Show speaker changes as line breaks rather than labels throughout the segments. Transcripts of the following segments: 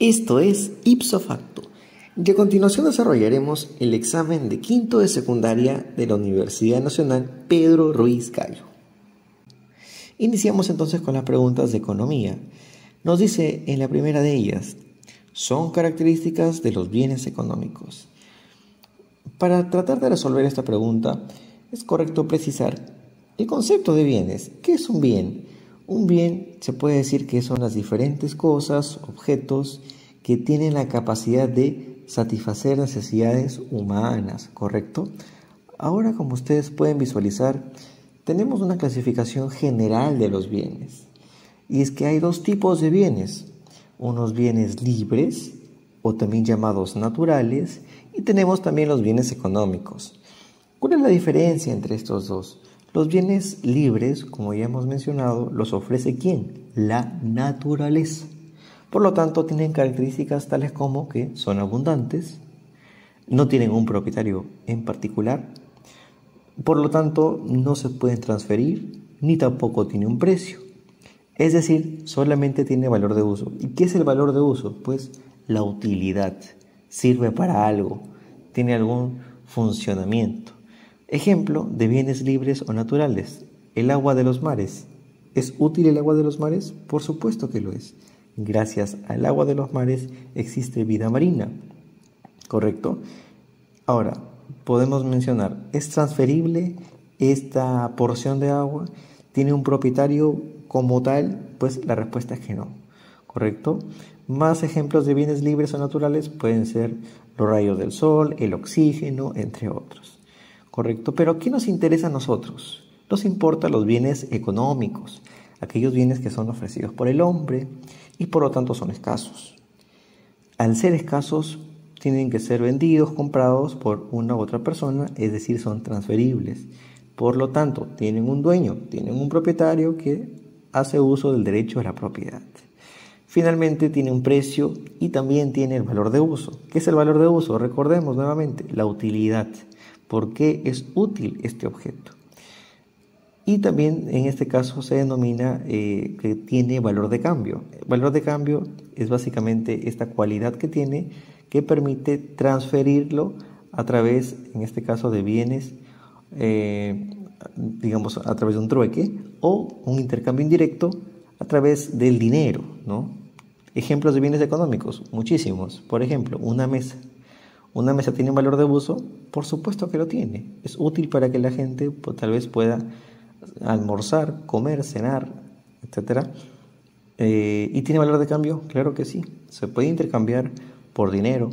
Esto es Ipso Facto, y a continuación desarrollaremos el examen de quinto de secundaria de la Universidad Nacional Pedro Ruiz Gallo. Iniciamos entonces con las preguntas de economía. Nos dice en la primera de ellas, son características de los bienes económicos. Para tratar de resolver esta pregunta, es correcto precisar el concepto de bienes. ¿Qué es un bien? Un bien se puede decir que son las diferentes cosas, objetos, que tienen la capacidad de satisfacer necesidades humanas, ¿correcto? Ahora, como ustedes pueden visualizar, tenemos una clasificación general de los bienes. Y es que hay dos tipos de bienes. Unos bienes libres, o también llamados naturales, y tenemos también los bienes económicos. ¿Cuál es la diferencia entre estos dos? Los bienes libres, como ya hemos mencionado, los ofrece ¿quién? La naturaleza. Por lo tanto, tienen características tales como que son abundantes, no tienen un propietario en particular, por lo tanto, no se pueden transferir, ni tampoco tiene un precio. Es decir, solamente tiene valor de uso. ¿Y qué es el valor de uso? Pues la utilidad. Sirve para algo, tiene algún funcionamiento. Ejemplo de bienes libres o naturales. El agua de los mares. ¿Es útil el agua de los mares? Por supuesto que lo es. Gracias al agua de los mares existe vida marina. ¿Correcto? Ahora, podemos mencionar, ¿es transferible esta porción de agua? ¿Tiene un propietario como tal? Pues la respuesta es que no. ¿Correcto? Más ejemplos de bienes libres o naturales pueden ser los rayos del sol, el oxígeno, entre otros. ¿Correcto? Pero ¿qué nos interesa a nosotros? Nos importan los bienes económicos, aquellos bienes que son ofrecidos por el hombre y por lo tanto son escasos. Al ser escasos, tienen que ser vendidos, comprados por una u otra persona, es decir, son transferibles. Por lo tanto, tienen un dueño, tienen un propietario que hace uso del derecho a la propiedad. Finalmente, tiene un precio y también tiene el valor de uso. ¿Qué es el valor de uso? Recordemos nuevamente, la utilidad. ¿Por qué es útil este objeto? Y también en este caso se denomina que tiene valor de cambio. El valor de cambio es básicamente esta cualidad que tiene que permite transferirlo a través, en este caso, de bienes, digamos, a través de un trueque o un intercambio indirecto a través del dinero, ¿no? Ejemplos de bienes económicos, muchísimos. Por ejemplo, una mesa. ¿Una mesa tiene valor de uso? Por supuesto que lo tiene. Es útil para que la gente pues, tal vez pueda almorzar, comer, cenar, etc. ¿Y tiene valor de cambio? Claro que sí. Se puede intercambiar por dinero.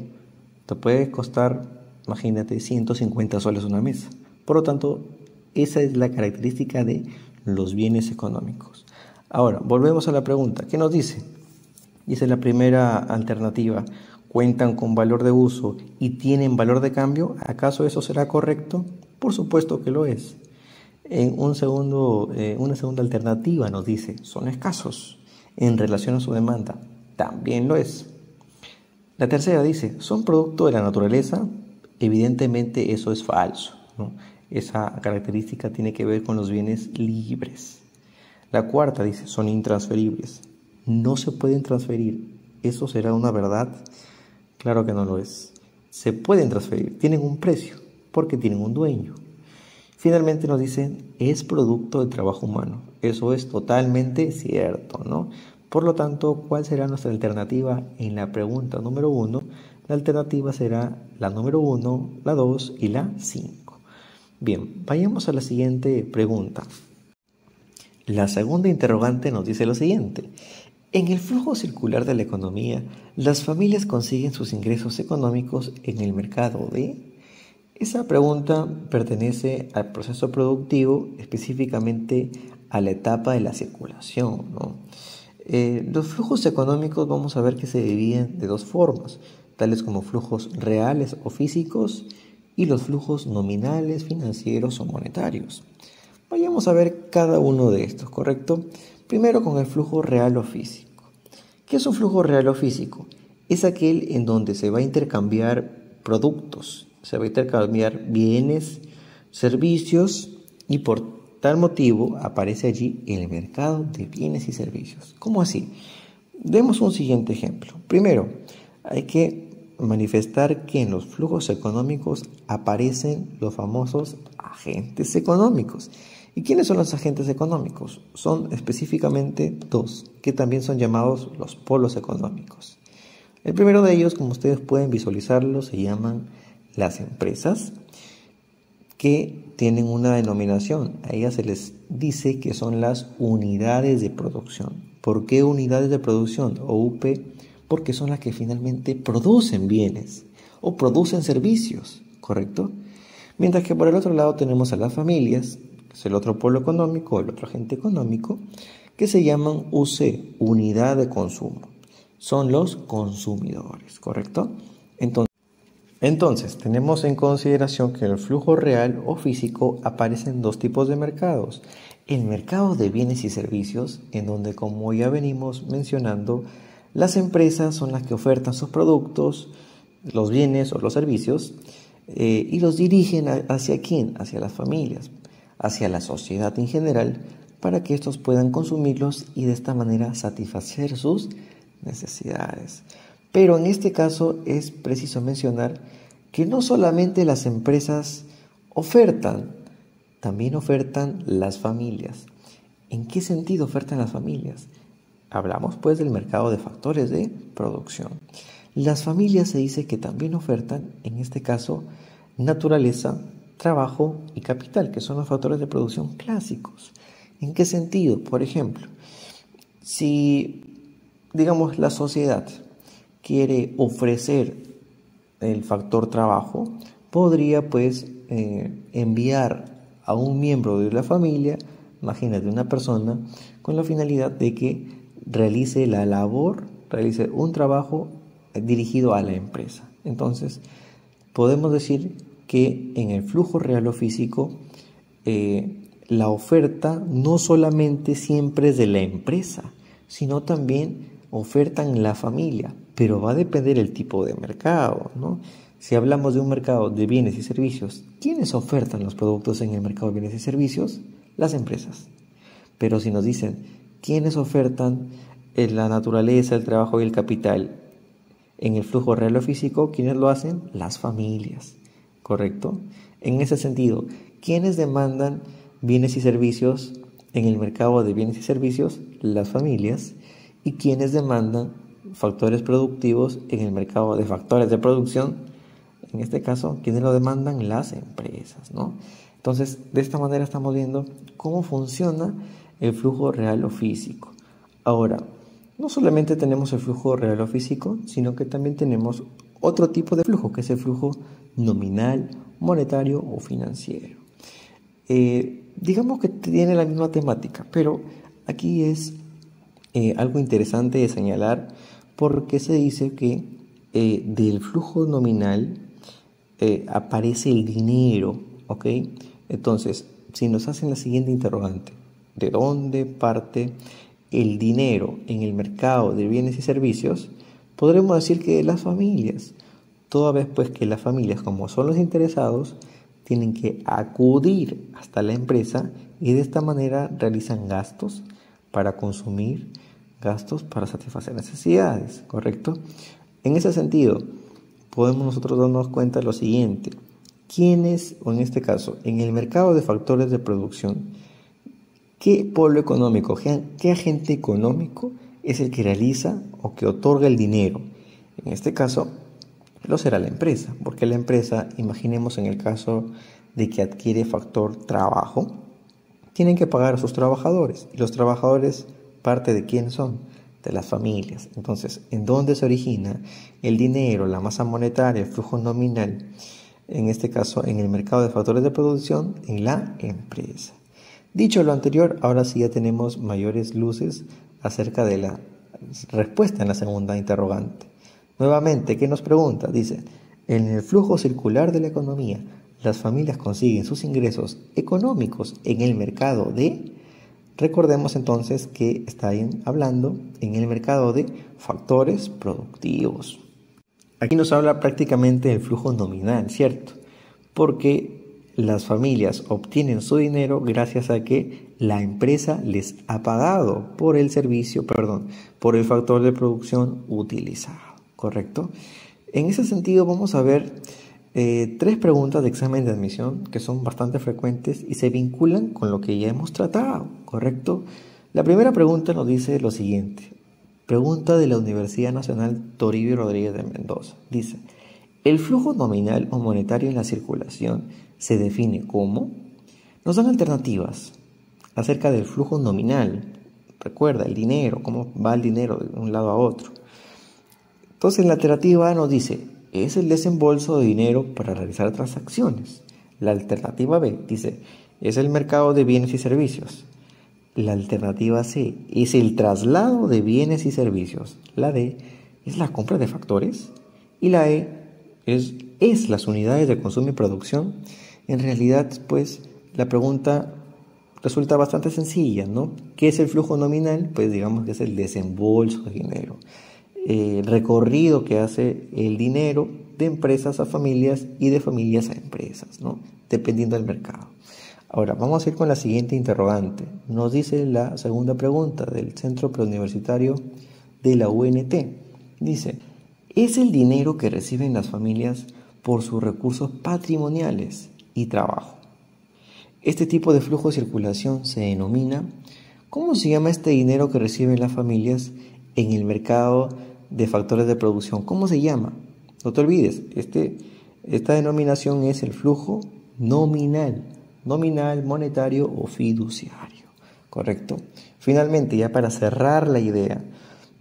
Te puede costar, imagínate, 150 soles una mesa. Por lo tanto, esa es la característica de los bienes económicos. Ahora, volvemos a la pregunta. ¿Qué nos dice? Dice la primera alternativa. ¿Cuentan con valor de uso y tienen valor de cambio? ¿Acaso eso será correcto? Por supuesto que lo es. En una segunda alternativa nos dice, son escasos en relación a su demanda. También lo es. La tercera dice, son producto de la naturaleza. Evidentemente eso es falso, ¿no? Esa característica tiene que ver con los bienes libres. La cuarta dice, son intransferibles. No se pueden transferir. ¿Eso será una verdad? Claro que no lo es. Se pueden transferir, tienen un precio, porque tienen un dueño. Finalmente nos dicen, es producto del trabajo humano. Eso es totalmente cierto, ¿no? Por lo tanto, ¿cuál será nuestra alternativa en la pregunta número 1? La alternativa será la número 1, la 2 y la 5. Bien, vayamos a la siguiente pregunta. La segunda interrogante nos dice lo siguiente. En el flujo circular de la economía, las familias consiguen sus ingresos económicos en el mercado de... Esa pregunta pertenece al proceso productivo, específicamente a la etapa de la circulación, ¿no? Los flujos económicos vamos a ver que se dividen de dos formas, tales como flujos reales o físicos y los flujos nominales, financieros o monetarios. Vayamos a ver cada uno de estos, ¿correcto? Primero con el flujo real o físico. ¿Qué es un flujo real o físico? Es aquel en donde se va a intercambiar productos, se va a intercambiar bienes, servicios y por tal motivo aparece allí el mercado de bienes y servicios. ¿Cómo así? Demos un siguiente ejemplo. Primero, hay que manifestar que en los flujos económicos aparecen los famosos agentes económicos. ¿Y quiénes son los agentes económicos? Son específicamente dos, que también son llamados los polos económicos. El primero de ellos, como ustedes pueden visualizarlo, se llaman las empresas, que tienen una denominación. A ellas se les dice que son las unidades de producción. ¿Por qué unidades de producción o UP? Porque son las que finalmente producen bienes o producen servicios, ¿correcto? Mientras que por el otro lado tenemos a las familias, que es el otro polo económico, el otro agente económico, que se llaman UC, unidad de consumo. Son los consumidores, ¿correcto? Entonces, tenemos en consideración que en el flujo real o físico aparecen dos tipos de mercados. El mercado de bienes y servicios, en donde, como ya venimos mencionando, las empresas son las que ofertan sus productos, los bienes o los servicios, y los dirigen hacia quién, hacia las familias, hacia la sociedad en general, para que estos puedan consumirlos y de esta manera satisfacer sus necesidades. Pero en este caso es preciso mencionar que no solamente las empresas ofertan, también ofertan las familias. ¿En qué sentido ofertan las familias? Hablamos pues del mercado de factores de producción. Las familias se dice que también ofertan, en este caso, naturaleza, trabajo y capital, que son los factores de producción clásicos. ¿En qué sentido? Por ejemplo, si, digamos, la sociedad quiere ofrecer el factor trabajo, podría pues enviar a un miembro de la familia, imagínate una persona, con la finalidad de que realice la labor, realice un trabajo dirigido a la empresa. Entonces, podemos decir que en el flujo real o físico, la oferta no solamente siempre es de la empresa, sino también ofertan la familia, pero va a depender el tipo de mercado, ¿no? Si hablamos de un mercado de bienes y servicios, ¿quiénes ofertan los productos en el mercado de bienes y servicios? Las empresas. Pero si nos dicen, ¿quiénes ofertan la naturaleza, el trabajo y el capital en el flujo real o físico? ¿Quiénes lo hacen? Las familias, ¿correcto? En ese sentido, ¿quiénes demandan bienes y servicios en el mercado de bienes y servicios? Las familias. ¿Y quiénes demandan factores productivos en el mercado de factores de producción? En este caso, ¿quiénes lo demandan? Las empresas, ¿no? Entonces, de esta manera estamos viendo cómo funciona el flujo real o físico. Ahora, no solamente tenemos el flujo real o físico, sino que también tenemos otro tipo de flujo, que es el flujo nominal, monetario o financiero. Digamos que tiene la misma temática, pero aquí es algo interesante de señalar, porque se dice que del flujo nominal aparece el dinero, ¿ok? Entonces, si nos hacen la siguiente interrogante, ¿de dónde parte el dinero en el mercado de bienes y servicios? Podremos decir que de las familias, toda vez pues que las familias, como son los interesados, tienen que acudir hasta la empresa y de esta manera realizan gastos para consumir, gastos para satisfacer necesidades, ¿correcto? En ese sentido, podemos nosotros darnos cuenta de lo siguiente: ¿quiénes, o en este caso, en el mercado de factores de producción, qué polo económico, qué agente económico es el que realiza o que otorga el dinero? En este caso, lo será la empresa, porque la empresa, imaginemos en el caso de que adquiere factor trabajo, tienen que pagar a sus trabajadores, y los trabajadores, ¿parte de quién son? De las familias. Entonces, ¿en dónde se origina el dinero, la masa monetaria, el flujo nominal? En este caso, en el mercado de factores de producción, en la empresa. Dicho lo anterior, ahora sí ya tenemos mayores luces acerca de la respuesta en la segunda interrogante. Nuevamente, ¿qué nos pregunta? Dice, en el flujo circular de la economía, las familias consiguen sus ingresos económicos en el mercado de... Recordemos entonces que está hablando en el mercado de factores productivos. Aquí nos habla prácticamente del flujo nominal, ¿cierto? Porque las familias obtienen su dinero gracias a que la empresa les ha pagado por el servicio, por el factor de producción utilizado, ¿correcto? En ese sentido vamos a ver 3 preguntas de examen de admisión que son bastante frecuentes y se vinculan con lo que ya hemos tratado, ¿correcto? La primera pregunta nos dice lo siguiente. Pregunta de la Universidad Nacional Toribio Rodríguez de Mendoza. Dice, ¿el flujo nominal o monetario en la circulación se define como? Nos dan alternativas acerca del flujo nominal. Recuerda, el dinero, cómo va el dinero de un lado a otro. Entonces, la alternativa A nos dice, es el desembolso de dinero para realizar transacciones. La alternativa B dice, es el mercado de bienes y servicios. La alternativa C es el traslado de bienes y servicios. La D es la compra de factores. Y la E es las unidades de consumo y producción. En realidad, pues, la pregunta resulta bastante sencilla, ¿no? ¿Qué es el flujo nominal? Pues digamos que es el desembolso de dinero. El recorrido que hace el dinero de empresas a familias y de familias a empresas, ¿no? Dependiendo del mercado. Ahora, vamos a ir con la siguiente interrogante. Nos dice la segunda pregunta del Centro Preuniversitario de la UNT. Dice, ¿es el dinero que reciben las familias por sus recursos patrimoniales y trabajo? Este tipo de flujo de circulación se denomina, ¿cómo se llama este dinero que reciben las familias en el mercado de factores de producción? ¿Cómo se llama? No te olvides, esta denominación es el flujo nominal, monetario o fiduciario, ¿correcto? Finalmente, ya para cerrar la idea,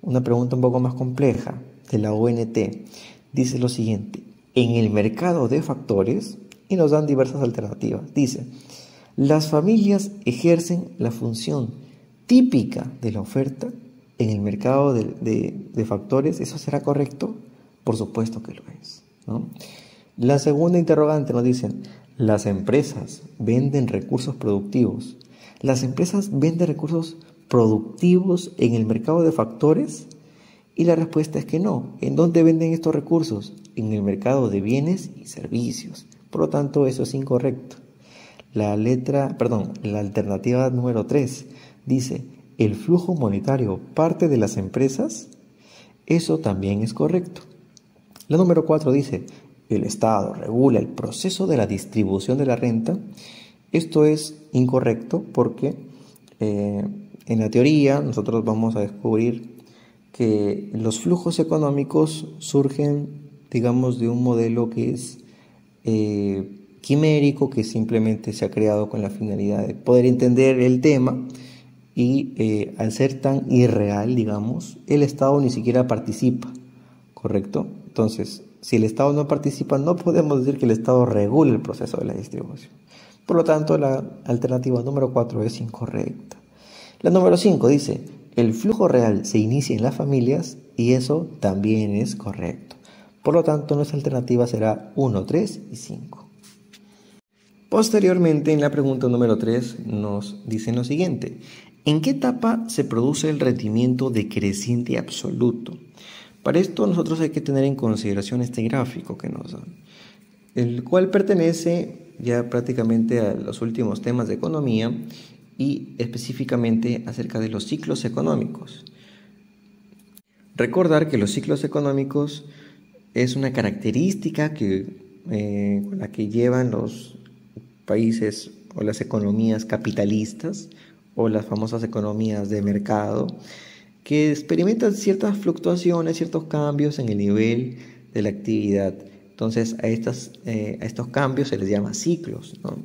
una pregunta un poco más compleja de la ONT dice lo siguiente, en el mercado de factores, y nos dan diversas alternativas, dice, las familias ejercen la función típica de la oferta en el mercado de factores, ¿eso será correcto? Por supuesto que lo es, ¿no? La segunda interrogante nos dice, las empresas venden recursos productivos. ¿Las empresas venden recursos productivos en el mercado de factores? Y la respuesta es que no. ¿En dónde venden estos recursos? En el mercado de bienes y servicios. Por lo tanto, eso es incorrecto. La alternativa número 3 dice, ¿el flujo monetario parte de las empresas? Eso también es correcto. La número 4 dice, el Estado regula el proceso de la distribución de la renta. Esto es incorrecto porque en la teoría nosotros vamos a descubrir que los flujos económicos surgen, digamos, de un modelo que es quimérico, que simplemente se ha creado con la finalidad de poder entender el tema y al ser tan irreal, digamos, el Estado ni siquiera participa, ¿correcto? Entonces, si el Estado no participa, no podemos decir que el Estado regule el proceso de la distribución. Por lo tanto, la alternativa número 4 es incorrecta. La número 5 dice, el flujo real se inicia en las familias y eso también es correcto. Por lo tanto, nuestra alternativa será 1, 3 y 5. Posteriormente, en la pregunta número 3, nos dicen lo siguiente. ¿En qué etapa se produce el rendimiento decreciente absoluto? Para esto nosotros hay que tener en consideración este gráfico que nos dan, el cual pertenece ya prácticamente a los últimos temas de economía y específicamente acerca de los ciclos económicos. Recordar que los ciclos económicos es una característica con la que llevan los países o las economías capitalistas o las famosas economías de mercado, que experimentan ciertas fluctuaciones, ciertos cambios en el nivel de la actividad. Entonces a estos cambios se les llama ciclos, ¿no?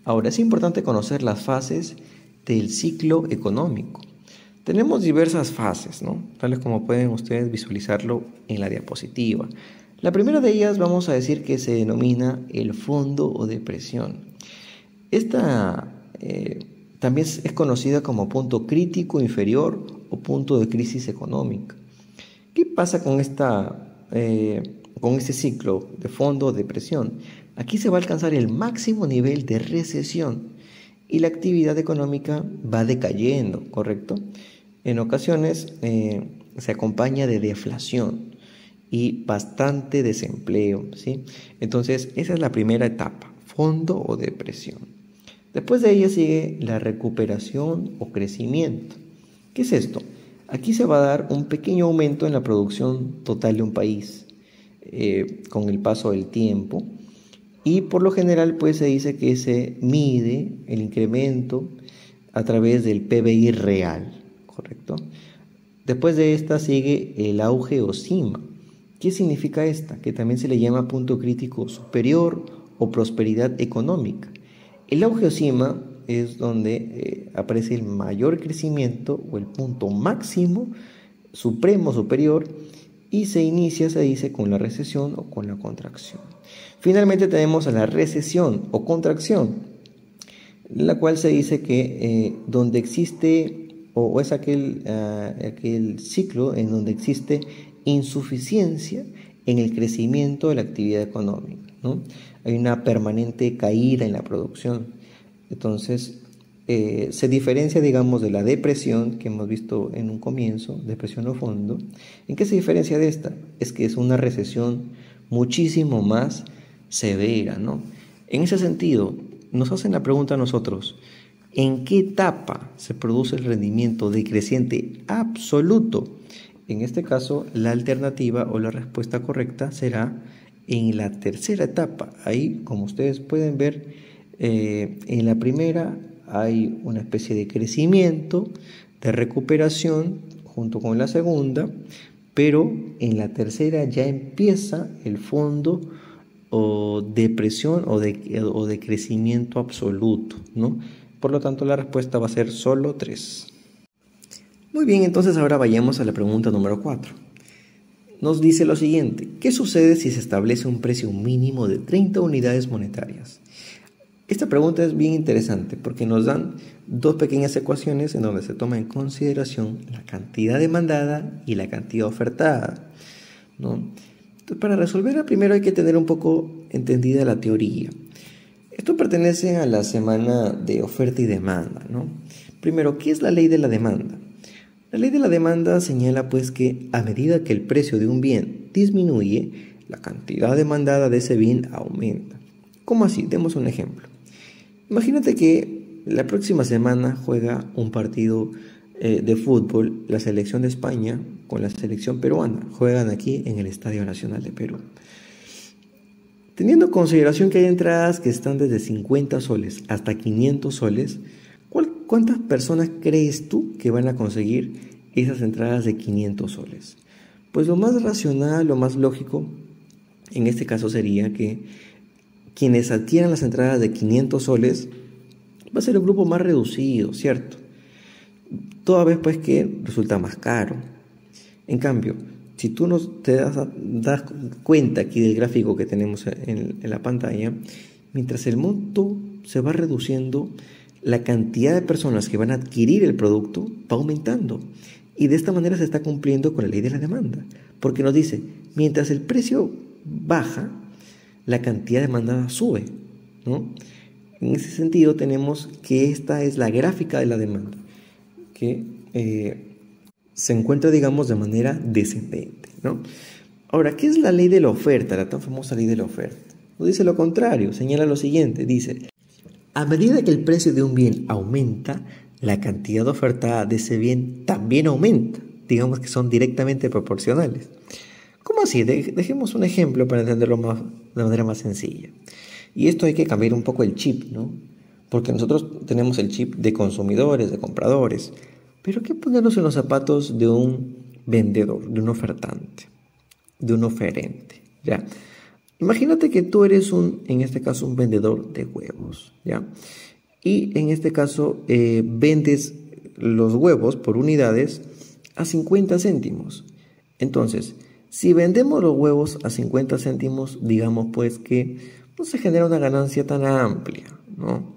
Ahora es importante conocer las fases del ciclo económico. Tenemos diversas fases, ¿no? Tales como pueden ustedes visualizarlo en la diapositiva. La primera de ellas vamos a decir que se denomina el fondo o depresión. Esta también es conocida como punto crítico inferior o punto de crisis económica. ¿Qué pasa con este ciclo de fondo o depresión? Aquí se va a alcanzar el máximo nivel de recesión y la actividad económica va decayendo, ¿correcto? En ocasiones se acompaña de deflación y bastante desempleo, ¿sí? Entonces, esa es la primera etapa, fondo o depresión. Después de ella sigue la recuperación o crecimiento. ¿Qué es esto? Aquí se va a dar un pequeño aumento en la producción total de un país con el paso del tiempo, y por lo general pues se dice que se mide el incremento a través del PBI real, ¿correcto? Después de esta sigue el auge o cima. ¿Qué significa esta? Que también se le llama punto crítico superior o prosperidad económica. El auge o cima es donde aparece el mayor crecimiento o el punto máximo, supremo, superior, y se inicia, se dice, con la recesión o con la contracción. Finalmente tenemos a la recesión o contracción, la cual se dice que donde existe o es aquel ciclo en donde existe insuficiencia en el crecimiento de la actividad económica, ¿no? Hay una permanente caída en la producción. Entonces, se diferencia, digamos, de la depresión que hemos visto en un comienzo, depresión o fondo. ¿En qué se diferencia de esta? Es que es una recesión muchísimo más severa, ¿no? En ese sentido, nos hacen la pregunta a nosotros: ¿en qué etapa se produce el rendimiento decreciente absoluto? En este caso, la alternativa o la respuesta correcta será en la tercera etapa. Ahí, como ustedes pueden ver, en la primera hay una especie de crecimiento, de recuperación, junto con la segunda, pero en la tercera ya empieza el fondo o depresión o de crecimiento absoluto, ¿no? Por lo tanto, la respuesta va a ser solo 3. Muy bien, entonces ahora vayamos a la pregunta número 4. Nos dice lo siguiente: ¿qué sucede si se establece un precio mínimo de 30 unidades monetarias? Esta pregunta es bien interesante porque nos dan dos pequeñas ecuaciones en donde se toma en consideración la cantidad demandada y la cantidad ofertada, ¿no? Entonces, para resolverla primero hay que tener un poco entendida la teoría. Esto pertenece a la semana de oferta y demanda, ¿no? Primero, ¿qué es la ley de la demanda? La ley de la demanda señala pues que a medida que el precio de un bien disminuye, la cantidad demandada de ese bien aumenta. ¿Cómo así? Demos un ejemplo. Imagínate que la próxima semana juega un partido de fútbol, la selección de España con la selección peruana. Juegan aquí en el Estadio Nacional de Perú. Teniendo en consideración que hay entradas que están desde 50 soles hasta 500 soles, ¿cuántas personas crees tú que van a conseguir esas entradas de 500 soles? Pues lo más racional, lo más lógico, en este caso sería que quienes adquieran las entradas de 500 soles va a ser el grupo más reducido, ¿cierto? Toda vez pues que resulta más caro. En cambio, si tú te das cuenta aquí del gráfico que tenemos en la pantalla, mientras el monto se va reduciendo, la cantidad de personas que van a adquirir el producto va aumentando. Y de esta manera se está cumpliendo con la ley de la demanda, porque nos dice, mientras el precio baja, la cantidad demandada sube, ¿no? En ese sentido tenemos que esta es la gráfica de la demanda, que se encuentra, digamos, de manera descendente, ¿no? Ahora, ¿qué es la ley de la oferta, la tan famosa ley de la oferta? Nos dice lo contrario, señala lo siguiente, dice: a medida que el precio de un bien aumenta, la cantidad ofertada de ese bien también aumenta. Digamos que son directamente proporcionales. ¿Cómo así? Dejemos un ejemplo para entenderlo de manera más sencilla. Y esto hay que cambiar un poco el chip, ¿no? Porque nosotros tenemos el chip de consumidores, de compradores. Pero ¿qué ponernos en los zapatos de un vendedor, de un ofertante, de un oferente? ¿Ya? Imagínate que tú eres en este caso, un vendedor de huevos, ¿ya? Y en este caso vendes los huevos por unidades a 50 céntimos. Entonces, si vendemos los huevos a 50 céntimos, digamos pues que no se genera una ganancia tan amplia, ¿no?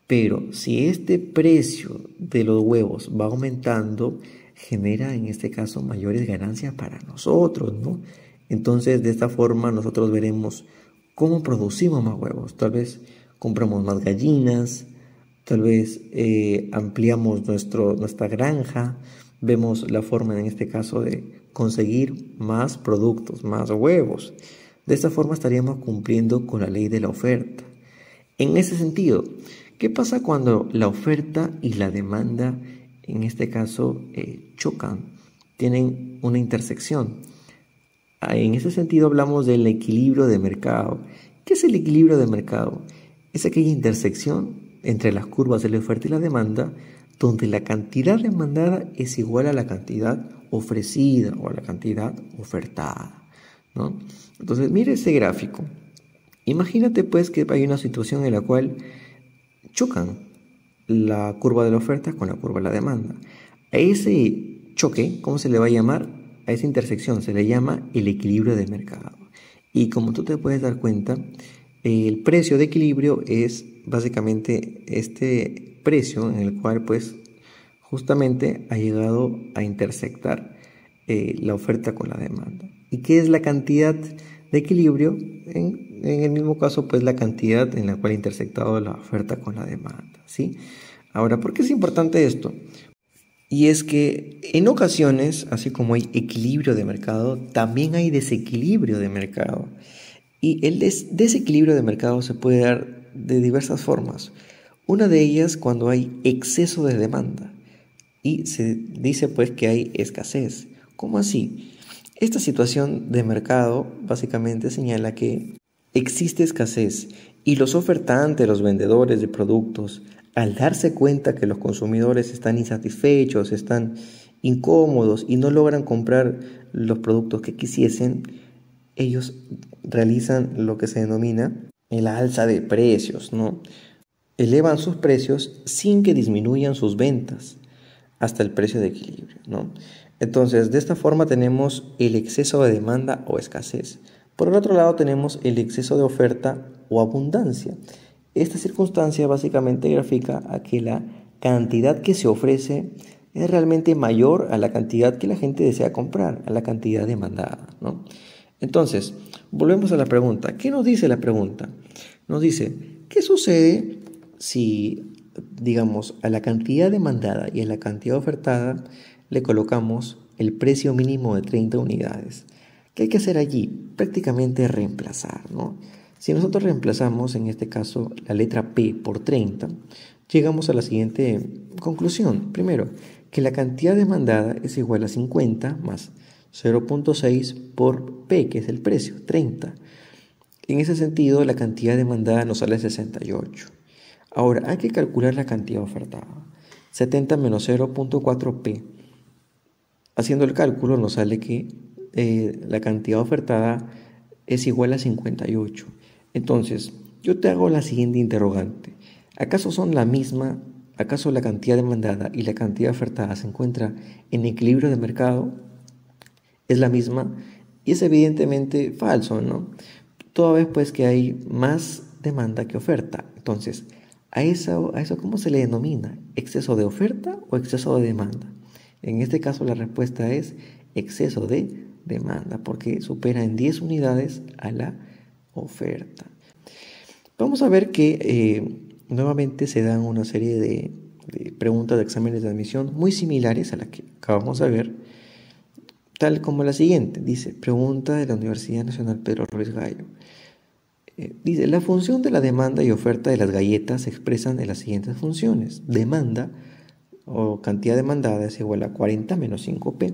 Pero si este precio de los huevos va aumentando, genera en este caso mayores ganancias para nosotros, ¿no? Entonces, de esta forma nosotros veremos cómo producimos más huevos. Tal vez compramos más gallinas, tal vez ampliamos nuestra granja, vemos la forma en este caso de conseguir más productos, más huevos. De esta forma estaríamos cumpliendo con la ley de la oferta. En ese sentido, ¿qué pasa cuando la oferta y la demanda, en este caso, chocan, tienen una intersección? En ese sentido hablamos del equilibrio de mercado. ¿Qué es el equilibrio de mercado? Es aquella intersección entre las curvas de la oferta y la demanda, donde la cantidad demandada es igual a la cantidad ofrecida o a la cantidad ofertada, ¿no? Entonces, mire ese gráfico. Imagínate pues que hay una situación en la cual chocan la curva de la oferta con la curva de la demanda. A ese choque, ¿cómo se le va a llamar? A esa intersección se le llama el equilibrio de mercado. Y como tú te puedes dar cuenta, el precio de equilibrio es básicamente este precio en el cual pues justamente ha llegado a intersectar la oferta con la demanda. ¿Y qué es la cantidad de equilibrio? En el mismo caso, pues la cantidad en la cual ha intersectado la oferta con la demanda, ¿sí? Ahora, ¿por qué es importante esto? Y es que en ocasiones, así como hay equilibrio de mercado, también hay desequilibrio de mercado. Y el desequilibrio de mercado se puede dar de diversas formas. Una de ellas cuando hay exceso de demanda y se dice pues que hay escasez. ¿Cómo así? Esta situación de mercado básicamente señala que existe escasez y los ofertantes, los vendedores de productos, al darse cuenta que los consumidores están insatisfechos, están incómodos y no logran comprar los productos que quisiesen, ellos realizan lo que se denomina el alza de precios, ¿no? Elevan sus precios sin que disminuyan sus ventas hasta el precio de equilibrio, ¿no? Entonces, de esta forma tenemos el exceso de demanda o escasez. Por el otro lado tenemos el exceso de oferta o abundancia. Esta circunstancia básicamente grafica a que la cantidad que se ofrece es realmente mayor a la cantidad que la gente desea comprar, a la cantidad demandada, ¿no? Entonces, volvemos a la pregunta. ¿Qué nos dice la pregunta? Nos dice, ¿qué sucede si, digamos, a la cantidad demandada y a la cantidad ofertada le colocamos el precio mínimo de 30 unidades? ¿Qué hay que hacer allí? Prácticamente reemplazar, ¿no? Si nosotros reemplazamos, en este caso, la letra P por 30, llegamos a la siguiente conclusión. Primero, que la cantidad demandada es igual a 50 más 0.6 por P, que es el precio, 30. En ese sentido, la cantidad demandada nos sale 68. Ahora, hay que calcular la cantidad ofertada. 70 menos 0.4 P. Haciendo el cálculo nos sale que la cantidad ofertada es igual a 58. Entonces, yo te hago la siguiente interrogante. ¿Acaso son la misma? ¿Acaso la cantidad demandada y la cantidad ofertada se encuentra en equilibrio de mercado? ¿Es la misma? Y es evidentemente falso, ¿no? Toda vez pues que hay más demanda que oferta. Entonces, ¿a eso cómo se le denomina? ¿Exceso de oferta o exceso de demanda? En este caso la respuesta es exceso de demanda, porque supera en 10 unidades a la oferta. Vamos a ver que nuevamente se dan una serie de preguntas de exámenes de admisión muy similares a las que acabamos de ver, tal como la siguiente. Dice, pregunta de la Universidad Nacional Pedro Ruiz Gallo. Dice, la función de la demanda y oferta de las galletas se expresan en las siguientes funciones. Demanda o cantidad demandada es igual a 40 menos 5P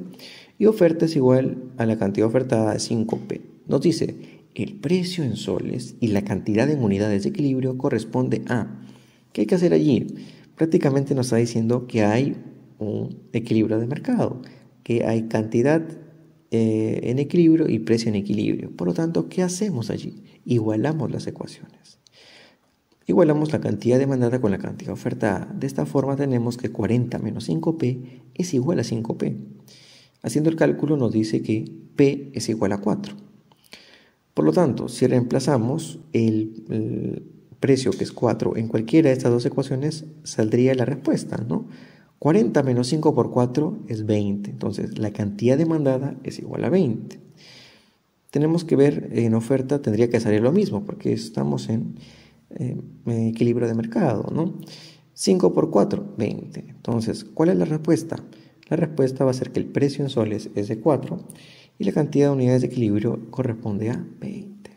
y oferta es igual a la cantidad ofertada de 5P. Nos dice, el precio en soles y la cantidad en unidades de equilibrio corresponde a... ¿Qué hay que hacer allí? Prácticamente nos está diciendo que hay un equilibrio de mercado, que hay cantidad en equilibrio y precio en equilibrio. Por lo tanto, ¿qué hacemos allí? Igualamos las ecuaciones. Igualamos la cantidad demandada con la cantidad ofertada. De esta forma tenemos que 40 menos 5P es igual a 5P. Haciendo el cálculo nos dice que P es igual a 4. Por lo tanto, si reemplazamos el precio, que es 4, en cualquiera de estas dos ecuaciones, saldría la respuesta, ¿no? 40 menos 5 por 4 es 20. Entonces, la cantidad demandada es igual a 20. Tenemos que ver en oferta, tendría que salir lo mismo, porque estamos en equilibrio de mercado, ¿no? 5 por 4, 20. Entonces, ¿cuál es la respuesta? La respuesta va a ser que el precio en soles es de 4 y la cantidad de unidades de equilibrio corresponde a 20.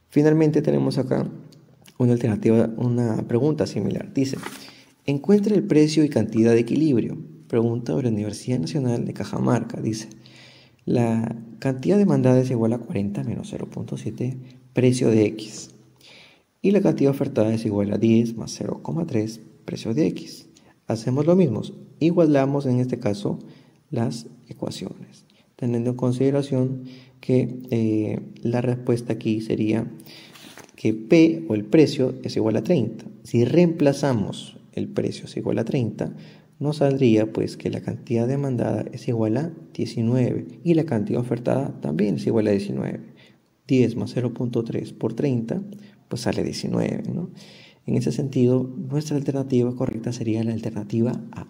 Finalmente tenemos acá una pregunta similar. Dice, encuentre el precio y cantidad de equilibrio. Pregunta de la Universidad Nacional de Cajamarca. Dice, la cantidad demandada es igual a 40 menos 0.7 precio de X. Y la cantidad ofertada es igual a 10 más 0,3 precio de X. Hacemos lo mismo. Igualamos en este caso las ecuaciones, teniendo en consideración que la respuesta aquí sería que P o el precio es igual a 30. Si reemplazamos el precio es igual a 30, nos saldría pues que la cantidad demandada es igual a 19 y la cantidad ofertada también es igual a 19. 10 más 0.3 por 30 pues sale 19, ¿no? En ese sentido, nuestra alternativa correcta sería la alternativa A.